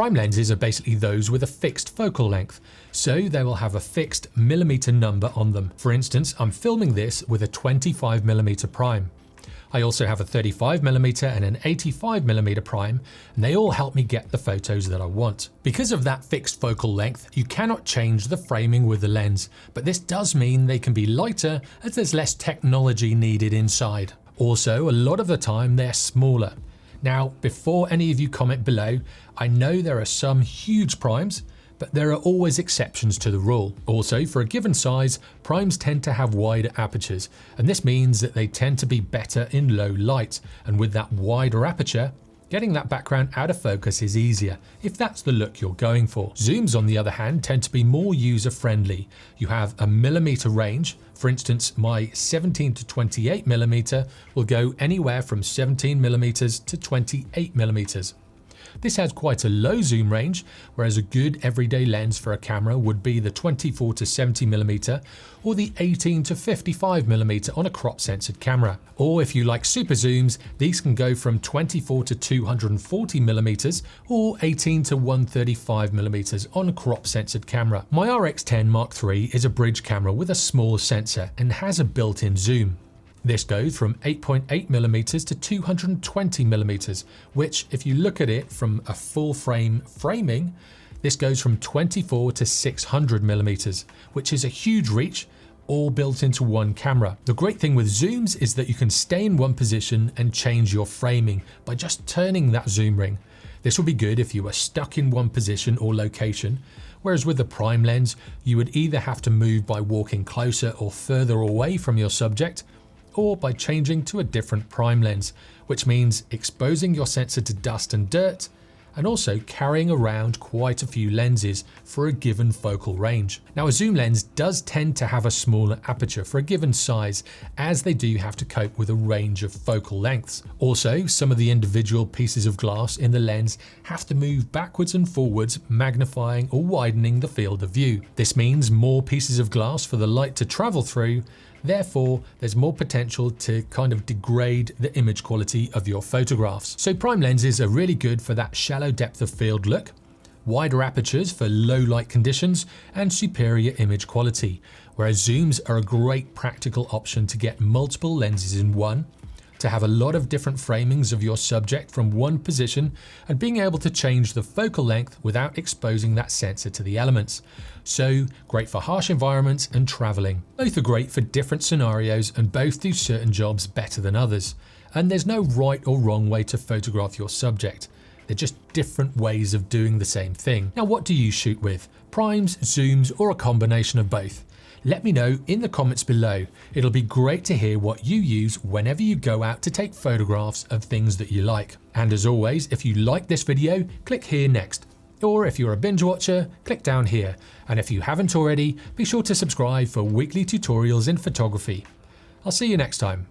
Prime lenses are basically those with a fixed focal length, so they will have a fixed millimeter number on them. For instance, I'm filming this with a 25mm prime. I also have a 35mm and an 85mm prime, and they all help me get the photos that I want. Because of that fixed focal length, you cannot change the framing with the lens, but this does mean they can be lighter as there's less technology needed inside. Also, a lot of the time they're smaller. Now, before any of you comment below, I know there are some huge primes, but there are always exceptions to the rule. Also, for a given size, primes tend to have wider apertures, and this means that they tend to be better in low light, and with that wider aperture, getting that background out of focus is easier, if that's the look you're going for. Zooms, on the other hand, tend to be more user-friendly. You have a millimeter range. For instance, my 17 to 28mm will go anywhere from 17mm to 28mm. This has quite a low zoom range, whereas a good everyday lens for a camera would be the 24 to 70mm or the 18 to 55mm on a crop censored camera. Or if you like super zooms, these can go from 24 to 240mm or 18 to 135mm on a crop censored camera. My RX10 Mark III is a bridge camera with a small sensor and has a built-in zoom. This goes from 8.8mm to 220mm, which, if you look at it from a full frame framing, this goes from 24 to 600mm, which is a huge reach, all built into one camera. The great thing with zooms is that you can stay in one position and change your framing by just turning that zoom ring. This will be good if you are stuck in one position or location, whereas with the prime lens, you would either have to move by walking closer or further away from your subject, or by changing to a different prime lens, which means exposing your sensor to dust and dirt, and also carrying around quite a few lenses for a given focal range. Now, a zoom lens does tend to have a smaller aperture for a given size, as they do have to cope with a range of focal lengths. Also, some of the individual pieces of glass in the lens have to move backwards and forwards, magnifying or widening the field of view. This means more pieces of glass for the light to travel through. Therefore, there's more potential to kind of degrade the image quality of your photographs. So prime lenses are really good for that shallow depth of field look, wider apertures for low light conditions, and superior image quality, whereas zooms are a great practical option to get multiple lenses in one, to have a lot of different framings of your subject from one position, and being able to change the focal length without exposing that sensor to the elements. So great for harsh environments and traveling. Both are great for different scenarios and both do certain jobs better than others. And there's no right or wrong way to photograph your subject. They're just different ways of doing the same thing. Now, what do you shoot with? Primes, zooms, or a combination of both? Let me know in the comments below. It'll be great to hear what you use whenever you go out to take photographs of things that you like. And as always, if you like this video, click here next. Or if you're a binge watcher, click down here. And if you haven't already, be sure to subscribe for weekly tutorials in photography. I'll see you next time.